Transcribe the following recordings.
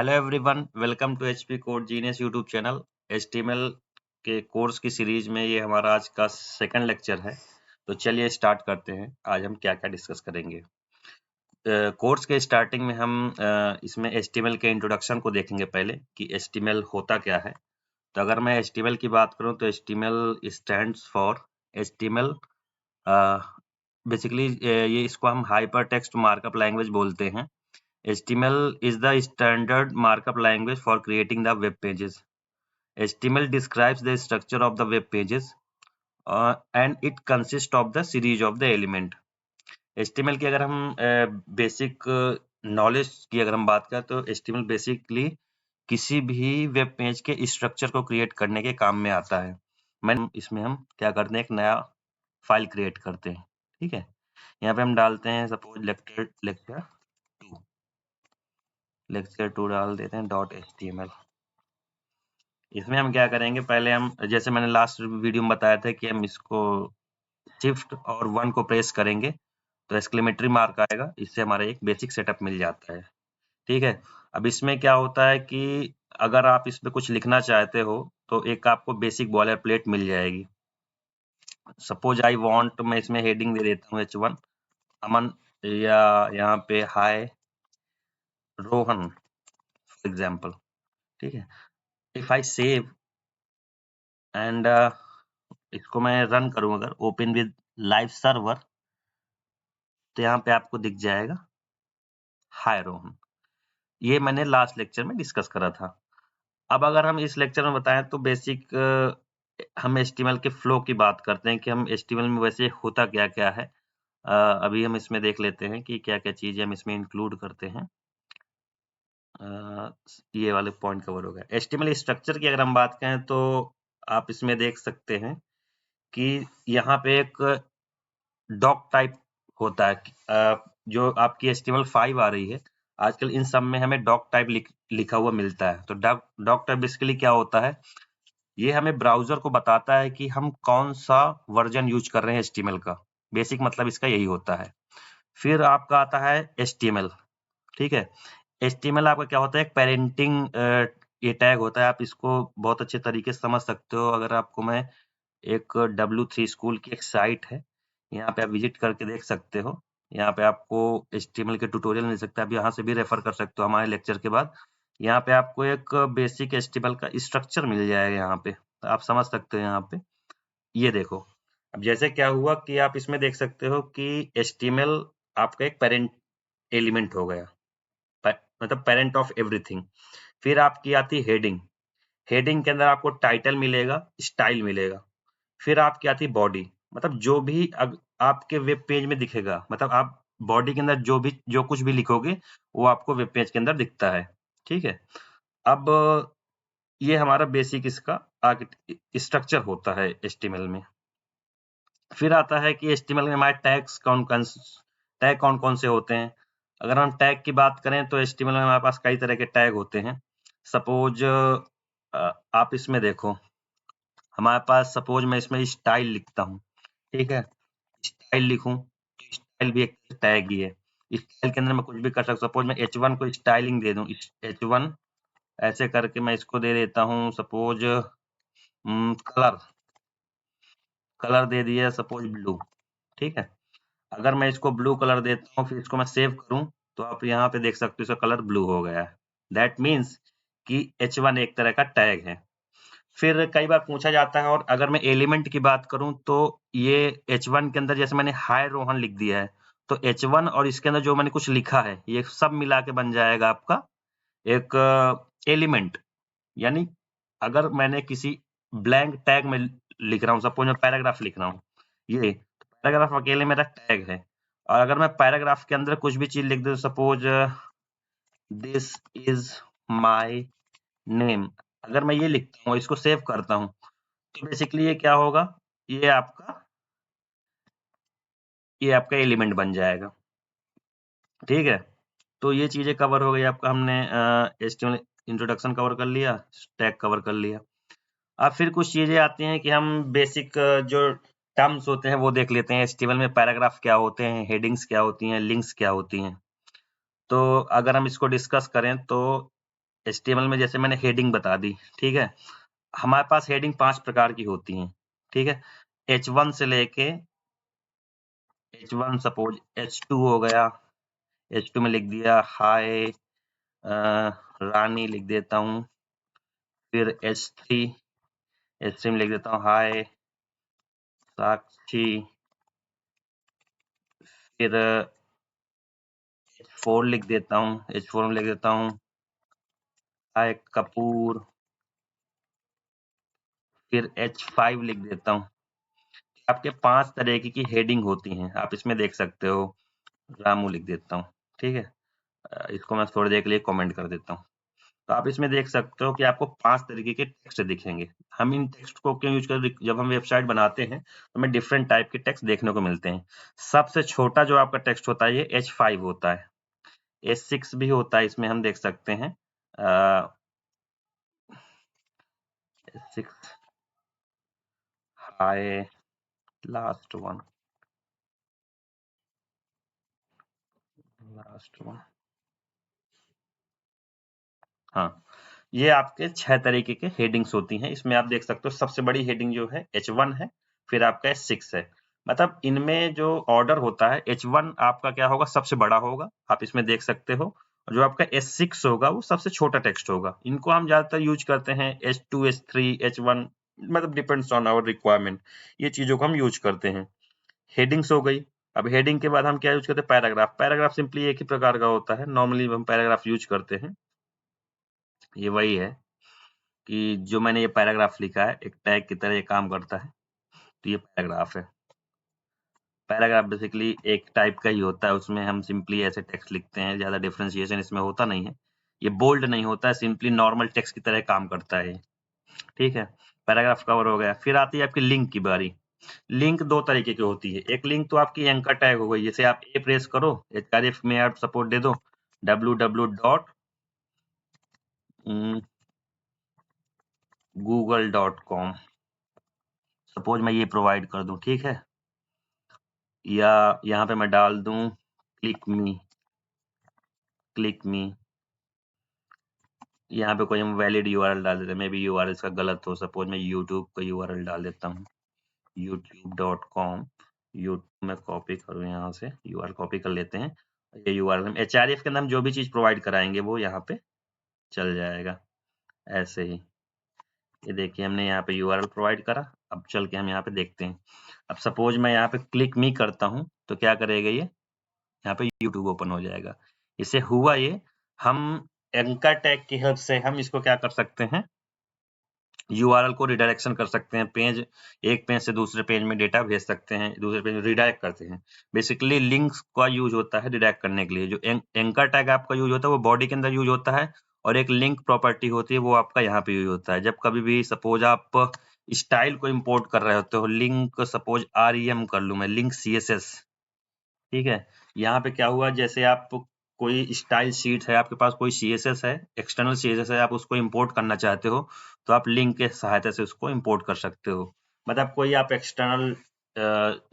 Hello everyone, welcome to HP code genius YouTube channel. HTML के course की series में ये हमारा आज का सेकंड लेक्चर है। तो चलिए स्टार्ट करते हैं। आज हम क्या क्या डिस्कस करेंगे। कोर्स के स्टार्टिंग में हम इसमें एचटीएमएल के इंट्रोडक्शन को देखेंगे पहले कि एचटीएमएल होता क्या है। तो अगर मैं एचटीएमएल की बात करूं तो HTML stands for HTML. Basically ये इसको हम हाइपर टेक्स्ट मार्कअप लैंग्वेज बोलते हैं। HTML is the standard markup language for creating the web pages. HTML describes the structure of the web pages and it consists of the series of the element. HTML की अगर हम basic knowledge की अगर हम बात करें तो HTML basically किसी भी वेब पेज के स्ट्रक्चर को क्रिएट करने के काम में आता है। इसमें हम क्या करते हैं, एक नया फाइल क्रिएट करते हैं। ठीक है, यहाँ पे हम डालते हैं सपोज लेक्चर 2 डाल देते हैं .html। इसमें हम क्या करेंगे, पहले हम जैसे मैंने लास्ट वीडियो में बताया था कि हम इसको शिफ्ट और 1 को प्रेस करेंगे तो एक्सक्लेमेटरी मार्क आएगा। इससे हमारा एक बेसिक सेटअप मिल जाता है। ठीक है, अब इसमें क्या होता है कि अगर आप इसमें कुछ लिखना चाहते हो तो एक आपको बेसिक बॉयलर प्लेट मिल जाएगी। सपोज आई वांट, मैं इसमें हेडिंग दे देता हूँ H1 अमन, या यहाँ पे हाय रोहन फॉर एग्जाम्पल। ठीक है, इफ आई सेव एंड इसको मैं रन करूं, अगर ओपन विद लाइव सर्वर, तो यहाँ पे आपको दिख जाएगा हाय रोहन। ये मैंने लास्ट लेक्चर में डिस्कस करा था। अब अगर हम इस लेक्चर में बताएं तो बेसिक हम एचटीएमएल के फ्लो की बात करते हैं कि हम एचटीएमएल में वैसे होता क्या क्या है। अभी हम इसमें देख लेते हैं कि क्या क्या चीजें हम इसमें इंक्लूड करते हैं। ये वाले पॉइंट कवर हो गया। एचटीएमएल स्ट्रक्चर की अगर हम बात करें तो आप इसमें देख सकते हैं कि यहाँ पे एक डॉक टाइप होता है। जो आपकी HTML5 आ रही है आजकल, इन सब में हमें डॉक टाइप लिखा हुआ मिलता है। तो डॉक टाइप बेसिकली क्या होता है, ये हमें ब्राउजर को बताता है कि हम कौन सा वर्जन यूज कर रहे हैं HTML का। बेसिक मतलब इसका यही होता है। फिर आपका आता है HTML। ठीक है, HTML आपका क्या होता है, एक पेरेंटिंग ये टैग होता है। आप इसको बहुत अच्छे तरीके से समझ सकते हो। अगर आपको मैं एक W3 स्कूल की एक साइट है, यहाँ पे आप विजिट करके देख सकते हो। यहाँ पे आपको HTML के ट्यूटोरियल मिल सकता है। आप यहाँ से भी रेफर कर सकते हो हमारे लेक्चर के बाद। यहाँ पे आपको एक बेसिक HTML का स्ट्रक्चर मिल जाएगा। यहाँ पे तो आप समझ सकते हो। यहाँ पे ये देखो, अब जैसे क्या हुआ कि आप इसमें देख सकते हो कि HTML आपका एक पेरेंट एलिमेंट हो गया, मतलब पेरेंट ऑफ एवरीथिंग। फिर आपकी आती है हेडिंग। हेडिंग के अंदर आपको टाइटल मिलेगा, स्टाइल मिलेगा। फिर आपकी आती है बॉडी, मतलब जो भी आपके वेब पेज में दिखेगा, मतलब आप बॉडी के अंदर जो कुछ भी लिखोगे वो आपको वेब पेज के अंदर दिखता है। ठीक है, अब ये हमारा बेसिक इसका स्ट्रक्चर होता है HTML में। फिर आता है कि HTML में हमारे टैग कौन कौन से होते हैं। अगर हम टैग की बात करें तो HTML में हमारे पास कई तरह के टैग होते हैं। सपोज आप इसमें देखो, हमारे पास सपोज मैं इसमें स्टाइल लिखता हूँ। ठीक है, स्टाइल लिखूं तो स्टाइल भी एक टैग ही है। स्टाइल के अंदर मैं कुछ भी कर सकता हूँ। सपोज मैं H1 को स्टाइलिंग दे दूं, H1 ऐसे करके मैं इसको दे देता हूँ। सपोज कलर दे दिया सपोज ब्लू। ठीक है, अगर मैं इसको ब्लू कलर देता हूँ फिर इसको मैं सेव करूं तो आप यहाँ पे देख सकते हो इसका कलर ब्लू हो गया है। दैट मीन्स कि H1 एक तरह का टैग है। फिर कई बार पूछा जाता है, और अगर मैं एलिमेंट की बात करूं तो ये H1 के अंदर जैसे मैंने हाय रोहन लिख दिया है, तो H1 और इसके अंदर जो मैंने कुछ लिखा है ये सब मिला के बन जाएगा आपका एक एलिमेंट। यानी अगर मैंने किसी ब्लैंक टैग में लिख रहा हूँ, सपोज मैं पैराग्राफ लिख रहा हूँ, ये पैराग्राफ अकेले मेरा टैग है। और अगर मैं पैराग्राफ के अंदर कुछ भी चीज लिख दूं, suppose this is my name, अगर मैं ये लिखता हूँ, इसको सेव करता हूँ, तो बेसिकली ये क्या होगा, ये आपका एलिमेंट बन जाएगा। ठीक है, तो ये चीजें कवर हो गई आपका। हमने HTML इंट्रोडक्शन कवर कर लिया, टैग कवर कर लिया। अब फिर कुछ चीजें आती हैं कि हम बेसिक जो टर्म्स होते हैं वो देख लेते हैं। HTML में पैराग्राफ क्या होते हैं, हेडिंग्स क्या होती हैं, लिंक्स क्या होती हैं। तो अगर हम इसको डिस्कस करें तो HTML में जैसे मैंने हेडिंग बता दी, ठीक है। हमारे पास हेडिंग 5 प्रकार की होती हैं, ठीक है। H1 से लेके H1 सपोज H2 हो गया, H2 में लिख दिया हाय रानी लिख देता हूँ। फिर H3 में लिख देता हूँ हाय साक्षी। फिर H4 लिख देता हूँ, H4 में लिख देता हूँ हाय कपूर। फिर H5 लिख देता हूँ। आपके 5 तरीके की हेडिंग होती हैं, आप इसमें देख सकते हो। रामू लिख देता हूँ, ठीक है। इसको मैं थोड़ी देर के लिए कमेंट कर देता हूँ। तो आप इसमें देख सकते हो कि आपको 5 तरीके के टेक्स्ट दिखेंगे। हम इन टेक्स्ट को क्यों यूज कर, जब हम वेबसाइट बनाते हैं तो हमें डिफरेंट टाइप के टेक्स्ट देखने को मिलते हैं। सबसे छोटा जो आपका टेक्स्ट होता है ये H5 होता है। H6 भी होता है, इसमें हम देख सकते हैं H6 हाय लास्ट वन हाँ, ये आपके 6 तरीके के हेडिंग्स होती हैं। इसमें आप देख सकते हो सबसे बड़ी हेडिंग जो है H1 है, फिर आपका H6 है। मतलब इनमें जो ऑर्डर होता है H1 आपका क्या होगा, सबसे बड़ा होगा, आप इसमें देख सकते हो। और जो आपका H6 होगा वो सबसे छोटा टेक्स्ट होगा। इनको हम ज्यादातर यूज करते हैं H2, H3, H1, मतलब डिपेंड्स ऑन आवर रिक्वायरमेंट। ये चीजों को हम यूज करते हैं। हेडिंग्स हो गई। अब हेडिंग के बाद हम क्या यूज करते हैं, पैराग्राफ। पैराग्राफ सिंपली एक ही प्रकार का होता है, नॉर्मली हम पैराग्राफ यूज करते हैं। ये वही है कि जो मैंने ये पैराग्राफ लिखा है एक टैग की तरह ये काम करता है, तो ये पैराग्राफ है। पैराग्राफ बेसिकली एक टाइप का ही होता है, उसमें हम सिंपली ऐसे टेक्स्ट लिखते हैं, ज्यादा डिफरेंशिएशन इसमें होता नहीं है। ये बोल्ड नहीं होता है, सिंपली नॉर्मल टेक्स्ट की तरह काम करता है, ठीक है। पैराग्राफ कवर हो गया। फिर आती है आपकी लिंक की बारी। लिंक दो तरीके की होती है। एक लिंक तो आपकी एंकर टैग हो गई, जैसे आप ए प्रेस करो, href में आप सपोर्ट दे दो www.google.com, सपोज मैं ये प्रोवाइड कर दूं, ठीक है। या यहाँ पे मैं डाल दूं क्लिक मी। यहाँ पे कोई हम वैलिड यूआरएल डाल देते हैं, मे बी यूआरएल इसका गलत हो। सपोज मैं यूट्यूब का यूआरएल डाल देता हूँ, youtube.com। यूट्यूब में कॉपी करूँ, यहाँ से यूआरएल कॉपी कर लेते हैं। ये यूआरएल हम href के अंदर हम जो भी चीज प्रोवाइड कराएंगे वो यहाँ पे चल जाएगा। ऐसे ही ये देखिए हमने यहाँ पे यूआरएल प्रोवाइड करा। अब चल के हम यहाँ पे देखते हैं। अब सपोज मैं यहाँ पे क्लिक मी करता हूँ तो क्या करेगा ये, यहाँ पे यूट्यूब ओपन हो जाएगा। इससे हुआ ये, हम एंकर टैग की हेल्प से हम इसको क्या कर सकते हैं, यूआरएल को रिडायरेक्शन कर सकते हैं। एक पेज से दूसरे पेज में डेटा भेज सकते हैं, दूसरे पेज में रिडायरेक्ट करते हैं। बेसिकली लिंक्स का यूज होता है रिडायरेक्ट करने के लिए। जो एंकर टैग आपका यूज होता है वो बॉडी के अंदर यूज होता है, और एक लिंक प्रॉपर्टी होती है वो आपका यहाँ पे यूज होता है। जब कभी भी सपोज आप स्टाइल को इंपोर्ट कर रहे होते हो, लिंक सपोज rem कर लूं मैं, लिंक css, ठीक है। यहाँ पे क्या हुआ, जैसे आप कोई स्टाइल शीट है आपके पास, कोई CSS है, एक्सटर्नल CSS है, आप उसको इंपोर्ट करना चाहते हो तो आप लिंक के सहायता से उसको इंपोर्ट कर सकते हो। मतलब कोई आप एक्सटर्नल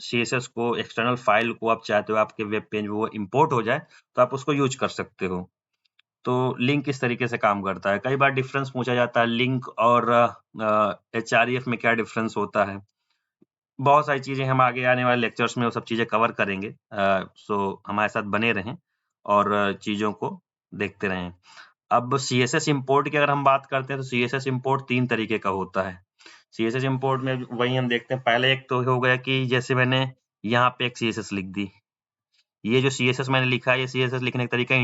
CSS को, एक्सटर्नल फाइल को आप चाहते हो आपके वेब पेज में वो इंपोर्ट हो जाए तो आप उसको यूज कर सकते हो। तो लिंक इस तरीके से काम करता है। कई बार डिफरेंस पूछा जाता है लिंक और href में क्या डिफरेंस होता है। बहुत सारी चीजें हम आगे आने वाले लेक्चर्स में वो सब चीजें कवर करेंगे। सो हमारे साथ बने रहें और चीजों को देखते रहें। अब CSS इंपोर्ट की अगर हम बात करते हैं तो CSS इंपोर्ट 3 तरीके का होता है। CSS इंपोर्ट में वही हम देखते हैं। पहले एक तो हो गया कि जैसे मैंने यहाँ पे एक CSS लिख दी। ये जो CSS मैंने लिखा है, ये CSS लिखने का तरीका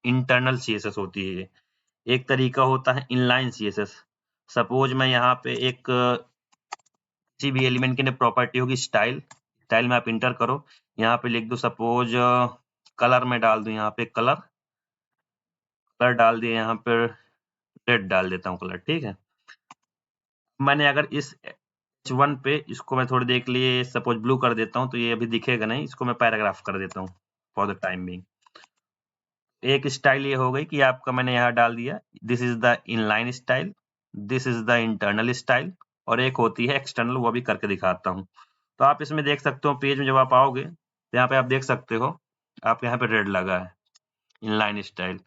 इंटरनल CSS होती है ये। एक तरीका होता है इनलाइन CSS। सपोज मैं यहाँ पे एक किसी भी एलिमेंट की प्रॉपर्टी होगी स्टाइल, स्टाइल में आप इंटर करो, यहाँ पे लिख दो सपोज कलर में डाल दूं, यहाँ पे कलर डाल दिया, यहाँ पे रेड डाल देता हूँ कलर, ठीक है। मैंने अगर इस H1 पे इसको मैं थोड़ी देर के लिए सपोज ब्लू कर देता हूँ तो ये अभी दिखेगा नहीं, इसको मैं पैराग्राफ कर देता हूँ फॉर द टाइम बिंग। एक स्टाइल ये हो गई कि आपका मैंने यहाँ डाल दिया, this is the inline style, this is the internal style, और एक होती है एक्सटर्नल, वो भी करके दिखाता हूँ। तो आप इसमें देख सकते हो, पेज में जब आप आओगे तो यहाँ पे आप देख सकते हो, आप यहाँ पे रेड लगा है इनलाइन स्टाइल।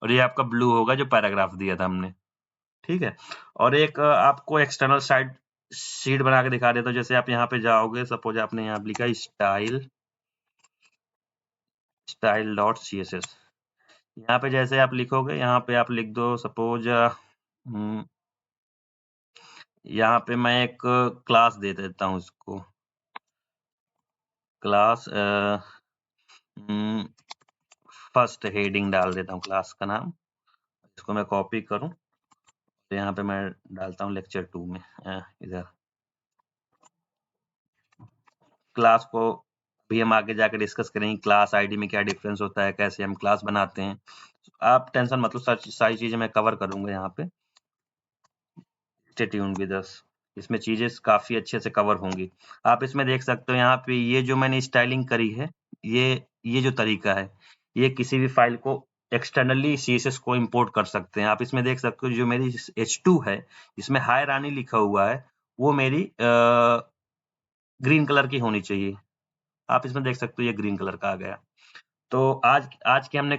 और ये आपका ब्लू होगा जो पैराग्राफ दिया था हमने, ठीक है। और एक आपको एक्सटर्नल साइड शीट बना के दिखा देता हूँ। जैसे आप यहाँ पे जाओगे, सपोज आपने यहाँ लिखा स्टाइल डॉट CSS। यहाँ पे जैसे आप लिखोगे, यहाँ पे आप लिख दो सपोज यहाँ पे मैं एक क्लास दे देता हूँ इसको, क्लास फर्स्ट हेडिंग डाल देता हूँ क्लास का नाम। इसको मैं कॉपी करूँ तो यहाँ पे मैं डालता हूँ लेक्चर 2 में इधर। क्लास को भी हम आगे जाकर डिस्कस करेंगे, क्लास आईडी में क्या डिफरेंस होता है, कैसे हम क्लास बनाते हैं। आप टेंशन मतलब सारी चीजें मैं कवर करूंगा यहाँ पे। स्टे ट्यून्ड विद अस, इसमें चीजें काफी अच्छे से कवर होंगी। आप इसमें देख सकते हो यहाँ पे ये जो मैंने स्टाइलिंग करी है, ये जो तरीका है, ये किसी भी फाइल को एक्सटर्नली CSS को इंपोर्ट कर सकते हैं। आप इसमें देख सकते हो जो मेरी H2 है, इसमें हाई रानी लिखा हुआ है, वो मेरी ग्रीन कलर की होनी चाहिए। आप इसमें देख सकते हो ये ग्रीन कलर का आ गया। तो आज के हमने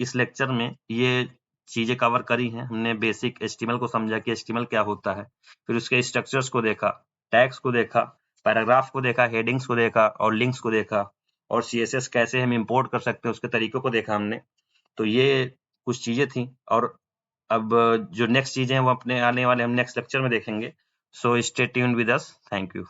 इस लेक्चर में ये चीजें कवर करी हैं। हमने बेसिक HTML को समझा कि HTML क्या होता है, फिर उसके स्ट्रक्चर्स को देखा, टैग्स को देखा, पैराग्राफ को देखा, हेडिंग्स को देखा और लिंक्स को देखा, और CSS कैसे हम इंपोर्ट कर सकते हैं उसके तरीकों को देखा हमने। तो ये कुछ चीजें थी, और अब जो नेक्स्ट चीजें हैं वो अपने आने वाले हम नेक्स्ट लेक्चर में देखेंगे। So stay tuned with us. Thank you.